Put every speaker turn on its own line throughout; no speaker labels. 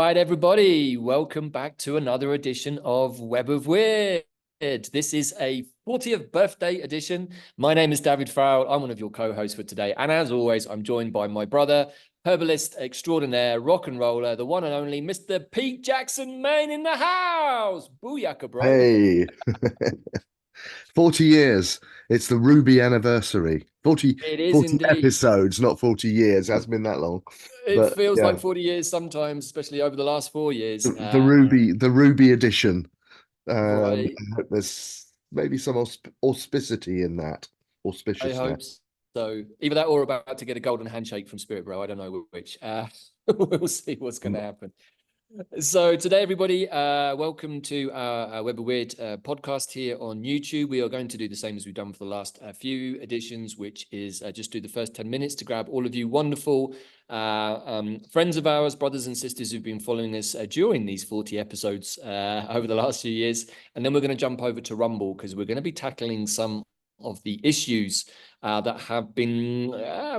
right, everybody, welcome back to another edition of Web of Wyrd. This is a 40th birthday edition. My name is David Farrell. I'm one of your co-hosts for today. And as always, I'm joined by my brother, herbalist extraordinaire, rock and roller, the one and only Mr. Pete Jackson Main in the house. Booyaka, bro.
Hey, 40 years. It's the Ruby anniversary. 40,
It is
40
indeed.
episodes, not 40 years. It hasn't been that long.
It
But
feels
yeah,
like 40 years sometimes, especially over the last 4 years.
the Ruby edition.
Right.
I hope there's maybe some auspicity in that.
I
Auspiciousness.
hope so. Either that or about to get a golden handshake from Spirit Bro. I don't know which. We'll see what's going to happen. So today, everybody, welcome to our Web of Wyrd podcast here on YouTube. We are going to do the same as we've done for the last few editions, which is just do the first 10 minutes to grab all of you wonderful friends of ours, brothers and sisters who've been following us during these 40 episodes over the last few years. And then we're going to jump over to Rumble because we're going to be tackling some of the issues that have been,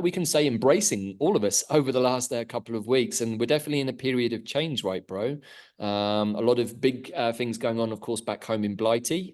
we can say, embracing all of us over the last couple of weeks. And we're definitely in a period of change, right, bro? A lot of big things going on, of course, back home in Blighty.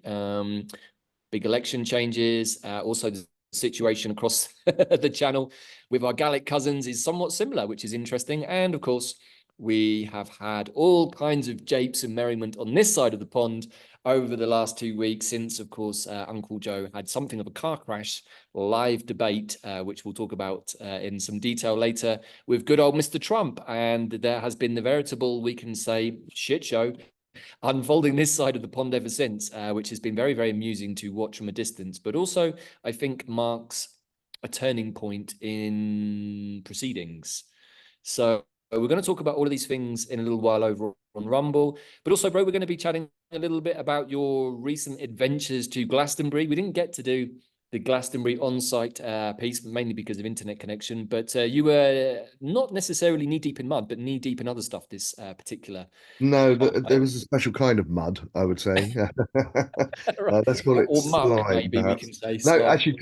Big election changes. Also, the situation across the channel with our Gallic cousins is somewhat similar, which is interesting. And of course, we have had all kinds of japes and merriment on this side of the pond over the last 2 weeks since, of course, Uncle Joe had something of a car crash live debate, which we'll talk about in some detail later, with good old Mr. Trump. And there has been the veritable, we can say, shit show unfolding this side of the pond ever since, which has been very, very amusing to watch from a distance, but also I think marks a turning point in proceedings. So we're going to talk about all of these things in a little while over on Rumble, but also, bro, we're going to be chatting a little bit about your recent adventures to Glastonbury. We didn't get to do the Glastonbury on-site piece, mainly because of internet connection, but you were not necessarily knee-deep in mud, but knee-deep in other stuff this particular
No, there
time.
was a special kind of mud, I would say.
Right.
Let's call it
Or muck,
slime,
maybe we
perhaps.
can say
No,
slime.
actually,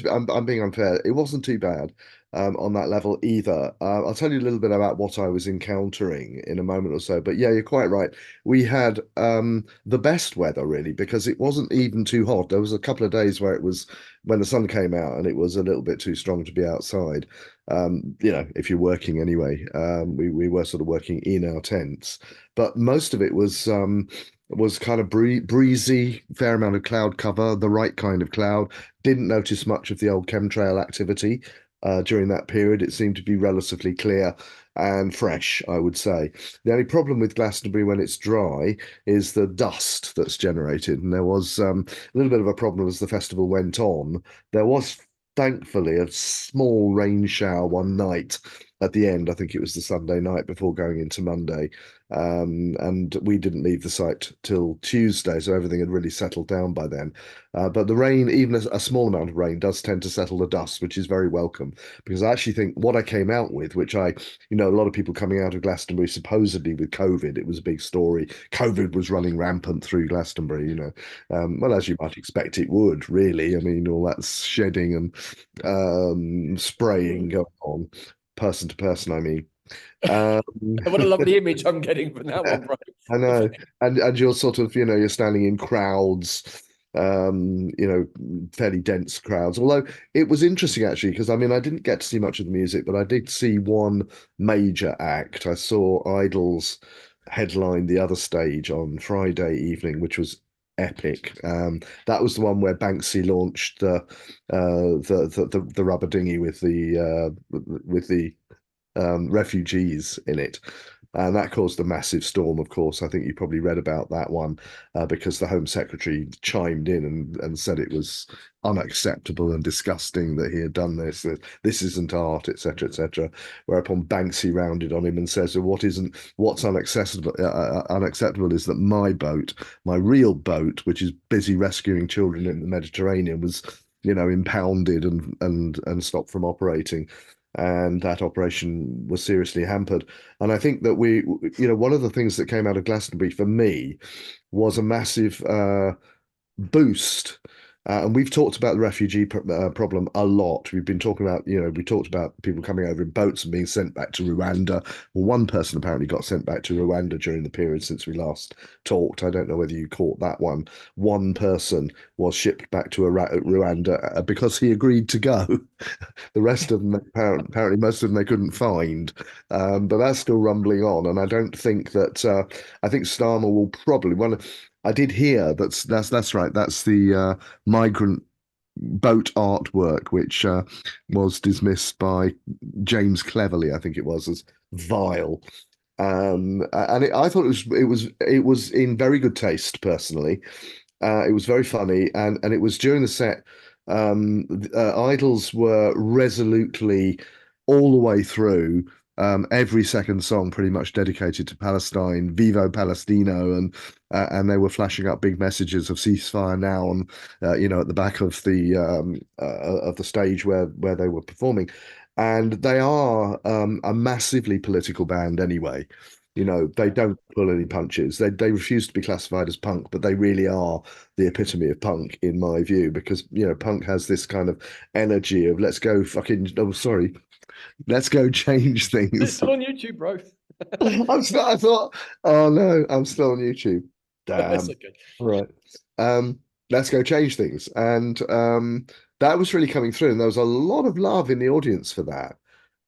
I'm being unfair. It wasn't too bad on that level either. I'll tell you a little bit about what I was encountering in a moment or so. But yeah, you're quite right. We had the best weather, really, because it wasn't even too hot. There was a couple of days where it was when the sun came out and it was a little bit too strong to be outside. If you're working anyway, we were sort of working in our tents, but most of it was kind of breezy, fair amount of cloud cover, the right kind of cloud. Didn't notice much of the old chemtrail activity during that period. It seemed to be relatively clear and fresh, I would say. The only problem with Glastonbury when it's dry is the dust that's generated. And there was a little bit of a problem as the festival went on. There was thankfully a small rain shower one night at the end. I think it was the Sunday night before going into Monday. And we didn't leave the site till Tuesday, so everything had really settled down by then. But the rain, even a small amount of rain, does tend to settle the dust, which is very welcome. Because I actually think what I came out with, a lot of people coming out of Glastonbury supposedly with COVID, it was a big story. COVID was running rampant through Glastonbury. Well, as you might expect, it would really. I mean, all that shedding and spraying going on, person to person, I mean. Um,
What a lovely image I'm getting from that one, bro.
I know. And you're sort of, you're standing in crowds, um, you know, fairly dense crowds. Although it was interesting actually, because I mean I didn't get to see much of the music, but I did see one major act. I saw Idols headline the other stage on Friday evening, which was epic. That was the one where Banksy launched the rubber dinghy with the refugees in it. And that caused a massive storm, of course. I think you probably read about that one because the Home Secretary chimed in and said it was unacceptable and disgusting that he had done this, that this isn't art, etc., etc. Whereupon Banksy rounded on him and says, well, what's unacceptable is that my boat, my real boat, which is busy rescuing children in the Mediterranean, was impounded and stopped from operating, and that operation was seriously hampered. And I think that one of the things that came out of Glastonbury for me was a massive boost And we've talked about the refugee problem a lot. We've been talking about, we talked about people coming over in boats and being sent back to Rwanda. Well, one person apparently got sent back to Rwanda during the period since we last talked. I don't know whether you caught that one. One person was shipped back to Rwanda because he agreed to go. The rest of them, apparently, most of them they couldn't find. But that's still rumbling on. And I don't think that, I think Starmer will probably, I did hear that's right. That's the migrant boat artwork, which was dismissed by James Cleverly, I think it was, as vile. And I thought it was in very good taste, personally. It was very funny, and it was during the set. Idols were resolutely all the way through. Every second song pretty much dedicated to Palestine, Vivo Palestino, and they were flashing up big messages of ceasefire now on, at the back of the stage where they were performing, and they are a massively political band anyway. They don't pull any punches. They refuse to be classified as punk, but they really are the epitome of punk in my view, because punk has this kind of energy of let's go fucking, oh sorry, let's go change
It's
things.
still on YouTube, bro.
I thought, oh no, I'm still on YouTube.
That's
Damn.
okay.
All right. Let's go change things. And that was really coming through. And there was a lot of love in the audience for that.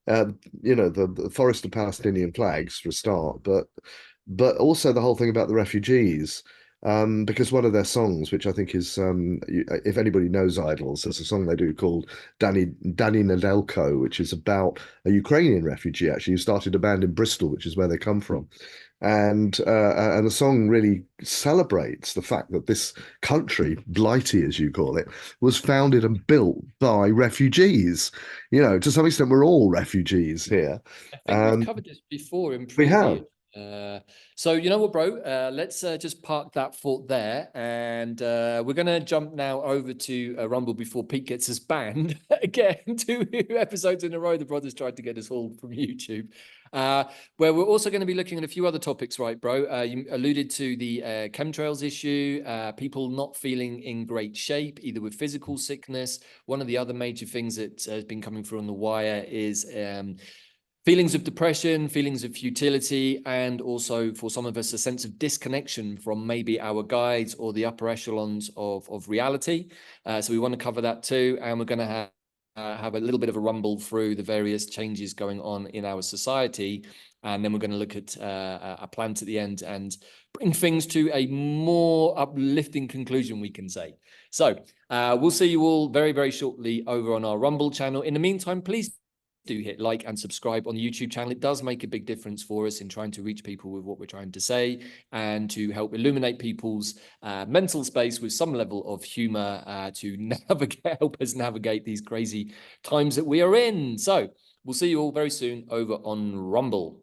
The Forest of Palestinian flags for a start, but also the whole thing about the refugees. Because one of their songs, which I think is, if anybody knows Idols, there's a song they do called Danny Nedelko, which is about a Ukrainian refugee actually who started a band in Bristol, which is where they come from. And the song really celebrates the fact that this country, Blighty as you call it, was founded and built by refugees. To some extent, we're all refugees here.
I think we've covered this before in
We have.
previous. So you know what, bro? Let's just park that thought there, and we're gonna jump now over to Rumble before Pete gets us banned again. 2 episodes in a row, the brothers tried to get us hauled from YouTube. Where we're also going to be looking at a few other topics, right, bro? You alluded to the chemtrails issue, people not feeling in great shape, either with physical sickness. One of the other major things that has been coming through on the wire is feelings of depression, feelings of futility, and also for some of us, a sense of disconnection from maybe our guides or the upper echelons of reality. So we want to cover that too. And we're going to have a little bit of a rumble through the various changes going on in our society. And then we're going to look at a plan at the end and bring things to a more uplifting conclusion, we can say. So we'll see you all very, very shortly over on our Rumble channel. In the meantime, please do hit like and subscribe on the YouTube channel. It does make a big difference for us in trying to reach people with what we're trying to say and to help illuminate people's mental space with some level of humor to help us navigate these crazy times that we are in. So we'll see you all very soon over on Rumble.